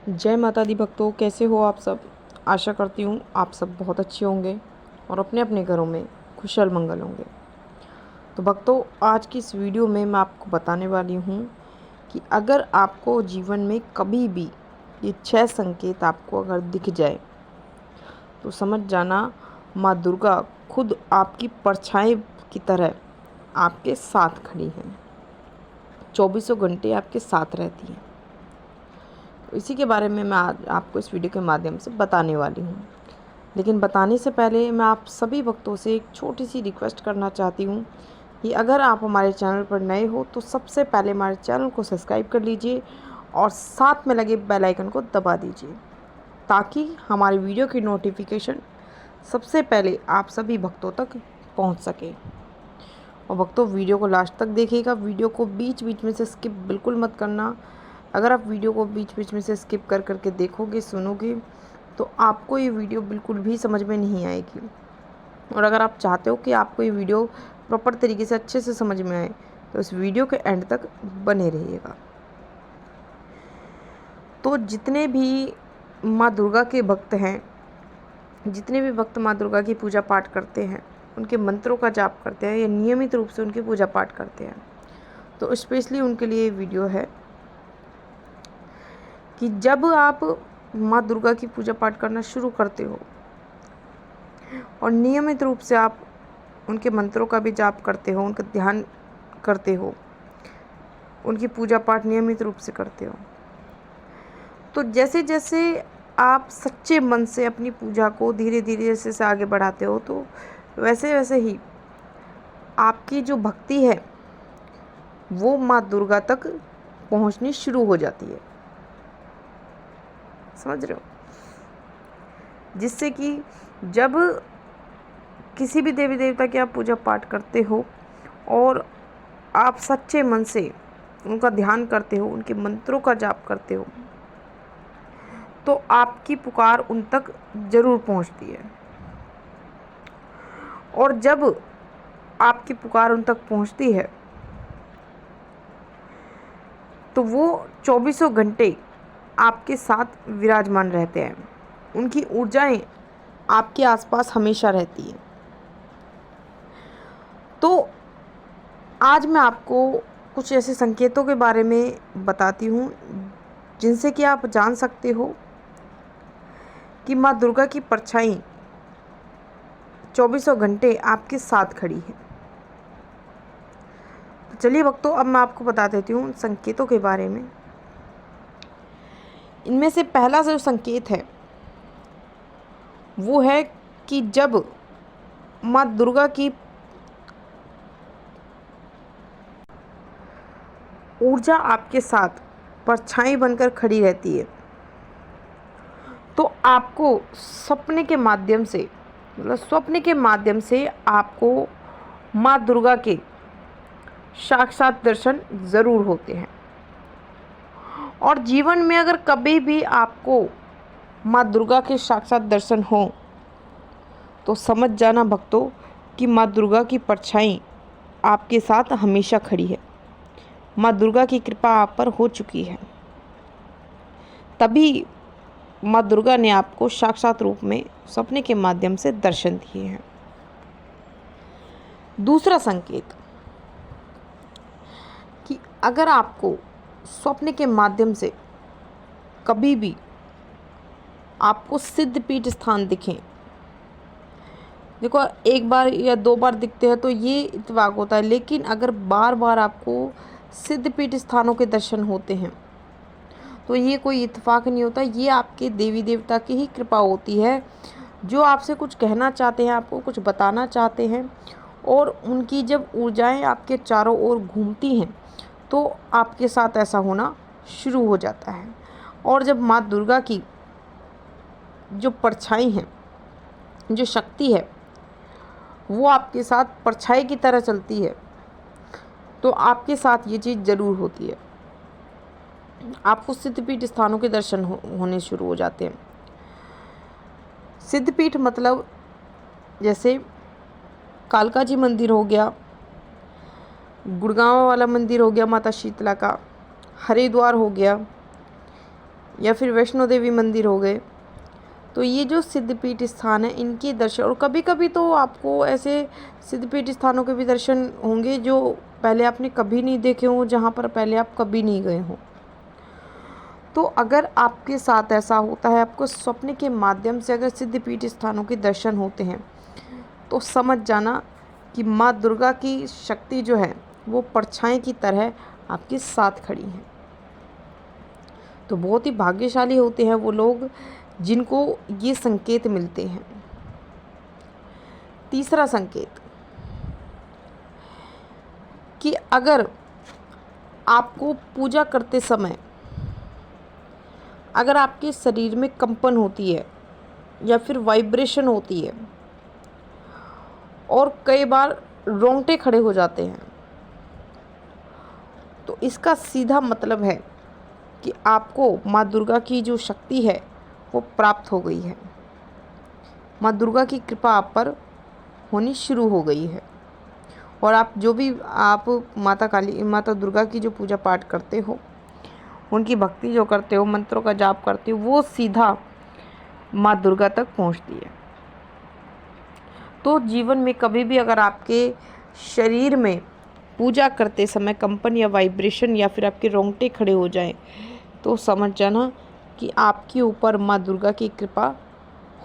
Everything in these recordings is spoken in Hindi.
जय माता दी भक्तों, कैसे हो आप सब। आशा करती हूँ आप सब बहुत अच्छे होंगे और अपने अपने घरों में खुशहाल मंगल होंगे। तो भक्तों, आज की इस वीडियो में मैं आपको बताने वाली हूँ कि अगर आपको जीवन में कभी भी ये 6 संकेत आपको अगर दिख जाए तो समझ जाना माँ दुर्गा खुद आपकी परछाई की तरह आपके साथ खड़ी हैं, चौबीसों घंटे आपके साथ रहती हैं। तो इसी के बारे में मैं आज आपको इस वीडियो के माध्यम से बताने वाली हूँ। लेकिन बताने से पहले मैं आप सभी भक्तों से एक छोटी सी रिक्वेस्ट करना चाहती हूँ कि अगर आप हमारे चैनल पर नए हो तो सबसे पहले हमारे चैनल को सब्सक्राइब कर लीजिए और साथ में लगे बेल आइकन को दबा दीजिए, ताकि हमारी वीडियो की नोटिफिकेशन सबसे पहले आप सभी भक्तों तक पहुँच सके। और भक्तों, वीडियो को लास्ट तक देखिएगा, वीडियो को बीच बीच में से स्किप बिल्कुल मत करना। अगर आप वीडियो को बीच बीच में से स्किप कर करके देखोगे, सुनोगे, तो आपको ये वीडियो बिल्कुल भी समझ में नहीं आएगी। और अगर आप चाहते हो कि आपको ये वीडियो प्रॉपर तरीके से अच्छे से समझ में आए तो इस वीडियो के एंड तक बने रहिएगा। तो जितने भी माँ दुर्गा के भक्त हैं, जितने भी भक्त माँ दुर्गा की पूजा पाठ करते हैं, उनके मंत्रों का जाप करते हैं या नियमित रूप से उनकी पूजा पाठ करते हैं, तो स्पेशली उनके लिए ये वीडियो है कि जब आप माँ दुर्गा की पूजा पाठ करना शुरू करते हो और नियमित रूप से आप उनके मंत्रों का भी जाप करते हो, उनका ध्यान करते हो, उनकी पूजा पाठ नियमित रूप से करते हो, तो जैसे जैसे आप सच्चे मन से अपनी पूजा को धीरे धीरे जैसे से आगे बढ़ाते हो, तो वैसे वैसे ही आपकी जो भक्ति है वो माँ दुर्गा तक पहुँचनी शुरू हो जाती है। समझ रहे हो? जिससे कि जब किसी भी देवी देवता की आप पूजा पाठ करते हो और आप सच्चे मन से उनका ध्यान करते हो, उनके मंत्रों का जाप करते हो, तो आपकी पुकार उन तक ज़रूर पहुंचती है। और जब आपकी पुकार उन तक पहुंचती है तो वो चौबीसों घंटे आपके साथ विराजमान रहते हैं। उनकी ऊर्जाएं आपके आसपास हमेशा रहती हैं। तो आज मैं आपको कुछ ऐसे संकेतों के बारे में बताती हूँ जिनसे कि आप जान सकते हो कि माँ दुर्गा की परछाई चौबीसों घंटे आपके साथ खड़ी है। तो चलिए भक्तों, अब मैं आपको बता देती हूँ संकेतों के बारे में। इनमें से पहला जो संकेत है वो है कि जब माँ दुर्गा की ऊर्जा आपके साथ परछाई बनकर खड़ी रहती है, तो आपको सपने के माध्यम से, मतलब स्वप्न के माध्यम से आपको माँ दुर्गा के साक्षात दर्शन ज़रूर होते हैं। और जीवन में अगर कभी भी आपको माँ दुर्गा के साक्षात दर्शन हो तो समझ जाना भक्तों कि माँ दुर्गा की परछाई आपके साथ हमेशा खड़ी है। माँ दुर्गा की कृपा आप पर हो चुकी है, तभी माँ दुर्गा ने आपको साक्षात रूप में सपने के माध्यम से दर्शन दिए हैं। दूसरा संकेत कि अगर आपको स्वप्न के माध्यम से कभी भी आपको सिद्धपीठ स्थान दिखें, देखो एक बार या दो बार दिखते हैं तो ये इत्तेफाक होता है, लेकिन अगर बार बार आपको सिद्धपीठ स्थानों के दर्शन होते हैं तो ये कोई इत्तेफाक नहीं होता, ये आपके देवी देवता की ही कृपा होती है, जो आपसे कुछ कहना चाहते हैं, आपको कुछ बताना चाहते हैं। और उनकी जब ऊर्जाएं आपके चारों ओर घूमती हैं तो आपके साथ ऐसा होना शुरू हो जाता है। और जब माँ दुर्गा की जो परछाई है, जो शक्ति है, वो आपके साथ परछाई की तरह चलती है, तो आपके साथ ये चीज़ ज़रूर होती है। आपको सिद्धपीठ स्थानों के दर्शन होने शुरू हो जाते हैं। सिद्धपीठ मतलब जैसे कालका जी मंदिर हो गया, गुड़गांव वाला मंदिर हो गया माता शीतला का, हरिद्वार हो गया, या फिर वैष्णो देवी मंदिर हो गए। तो ये जो सिद्धपीठ स्थान है इनके दर्शन, और कभी कभी तो आपको ऐसे सिद्धपीठ स्थानों के भी दर्शन होंगे जो पहले आपने कभी नहीं देखे हों, जहाँ पर पहले आप कभी नहीं गए हों। तो अगर आपके साथ ऐसा होता है, आपको स्वप्न के माध्यम से अगर सिद्धपीठ स्थानों के दर्शन होते हैं, तो समझ जाना कि माँ दुर्गा की शक्ति जो है वो परछाई की तरह आपके साथ खड़ी है। तो बहुत ही भाग्यशाली होते हैं वो लोग जिनको ये संकेत मिलते हैं। तीसरा संकेत कि अगर आपको पूजा करते समय अगर आपके शरीर में कंपन होती है या फिर वाइब्रेशन होती है और कई बार रोंगटे खड़े हो जाते हैं, तो इसका सीधा मतलब है कि आपको माँ दुर्गा की जो शक्ति है वो प्राप्त हो गई है। माँ दुर्गा की कृपा आप पर होनी शुरू हो गई है। और आप जो भी आप माता दुर्गा की जो पूजा पाठ करते हो, उनकी भक्ति जो करते हो, मंत्रों का जाप करते हो, वो सीधा माँ दुर्गा तक पहुंचती है। तो जीवन में कभी भी अगर आपके शरीर में पूजा करते समय कंपन या वाइब्रेशन या फिर आपके रोंगटे खड़े हो जाएं, तो समझ जाना कि आपके ऊपर माँ दुर्गा की कृपा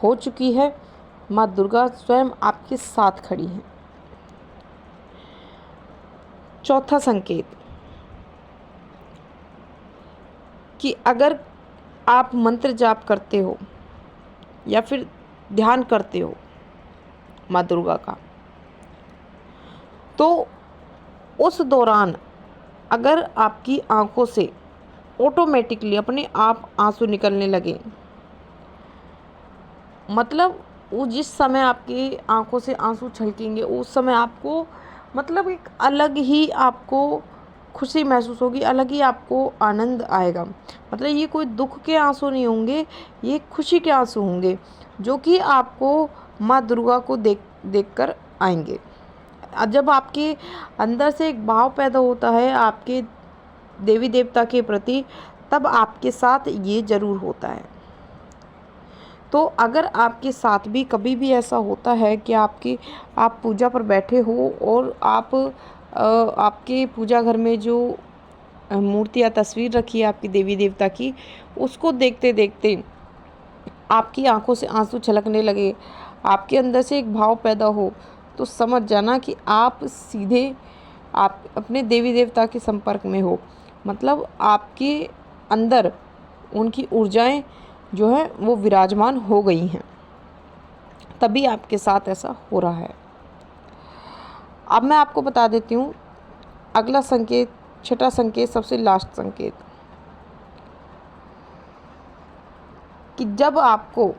हो चुकी है। माँ दुर्गा स्वयं आपके साथ खड़ी हैं। चौथा संकेत कि अगर आप मंत्र जाप करते हो या फिर ध्यान करते हो माँ दुर्गा का, तो उस दौरान अगर आपकी आंखों से ऑटोमेटिकली अपने आप आंसू निकलने लगे, मतलब वो जिस समय आपकी आंखों से आंसू छलकेंगे उस समय आपको मतलब एक अलग ही आपको खुशी महसूस होगी, अलग ही आपको आनंद आएगा। मतलब ये कोई दुख के आंसू नहीं होंगे, ये खुशी के आंसू होंगे जो कि आपको माँ दुर्गा को देख कर आएंगे। जब आपके अंदर से एक भाव पैदा होता है आपके देवी देवता के प्रति, तब आपके साथ ये ज़रूर होता है। तो अगर आपके साथ भी कभी भी ऐसा होता है कि आप पूजा पर बैठे हो और आपके पूजा घर में जो मूर्ति या तस्वीर रखी है आपकी देवी देवता की, उसको देखते देखते आपकी आंखों से आंसू छलकने लगे, आपके अंदर से एक भाव पैदा हो, तो समझ जाना कि आप सीधे आप अपने देवी देवता के संपर्क में हो। मतलब आपके अंदर उनकी ऊर्जाएं जो है वो विराजमान हो गई हैं, तभी आपके साथ ऐसा हो रहा है। अब मैं आपको बता देती हूँ अगला संकेत, छठा संकेत, सबसे लास्ट संकेत, कि जब आपको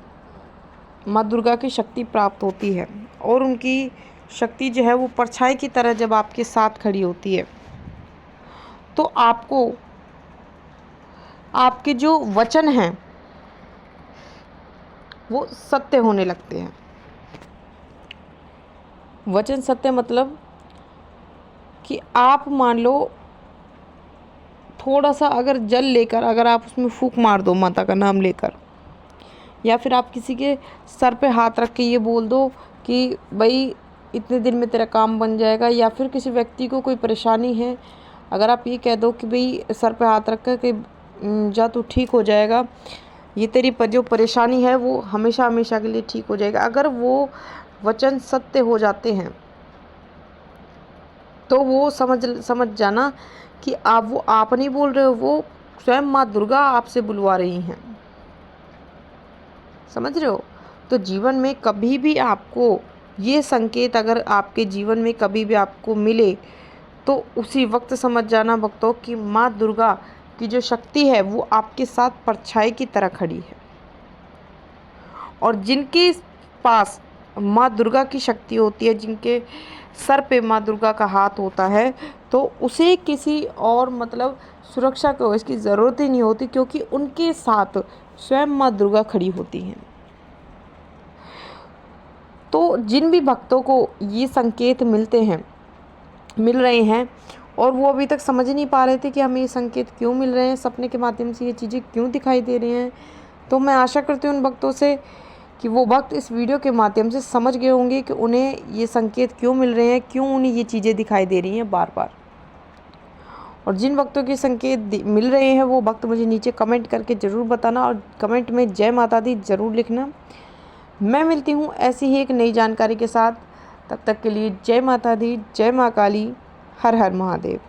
माँ दुर्गा की शक्ति प्राप्त होती है और उनकी शक्ति जो है वो परछाई की तरह जब आपके साथ खड़ी होती है, तो आपको आपके जो वचन हैं वो सत्य होने लगते हैं। वचन सत्य मतलब कि आप मान लो थोड़ा सा अगर जल लेकर अगर आप उसमें फूंक मार दो माता का नाम लेकर, या फिर आप किसी के सर पे हाथ रख के ये बोल दो कि भाई इतने दिन में तेरा काम बन जाएगा, या फिर किसी व्यक्ति को कोई परेशानी है, अगर आप ये कह दो कि भाई सर पे हाथ रख कर कि जा तू ठीक हो जाएगा, ये तेरी जो परेशानी है वो हमेशा हमेशा के लिए ठीक हो जाएगा, अगर वो वचन सत्य हो जाते हैं तो वो समझ जाना कि आप नहीं बोल रहे हो, वो स्वयं माँ दुर्गा आपसे बुलवा रही हैं। समझ रहे हो? तो जीवन में कभी भी आपको ये संकेत अगर आपके जीवन में कभी भी आपको मिले, तो उसी वक्त समझ जाना भक्तों कि माँ दुर्गा की जो शक्ति है वो आपके साथ परछाई की तरह खड़ी है। और जिनके पास माँ दुर्गा की शक्ति होती है, जिनके सर पे माँ दुर्गा का हाथ होता है, तो उसे किसी और मतलब सुरक्षा को इसकी ज़रूरत ही नहीं होती, क्योंकि उनके साथ स्वयं माँ दुर्गा खड़ी होती हैं। तो जिन भी भक्तों को ये संकेत मिल रहे हैं, और वो अभी तक समझ नहीं पा रहे थे कि हमें ये संकेत क्यों मिल रहे हैं, सपने के माध्यम से ये चीज़ें क्यों दिखाई दे रही हैं। तो मैं आशा करती हूँ उन भक्तों से कि वो भक्त इस वीडियो के माध्यम से समझ गए होंगे कि उन्हें ये संकेत क्यों मिल रहे हैं, क्यों उन्हें ये चीज़ें दिखाई दे रही हैं बार बार। और जिन भक्तों के संकेत मिल रहे हैं वो भक्त मुझे नीचे कमेंट करके ज़रूर बताना, और कमेंट में जय माता दी ज़रूर लिखना। मैं मिलती हूँ ऐसी ही एक नई जानकारी के साथ। तब तक के लिए जय माता दी, जय माँ काली, हर हर महादेव।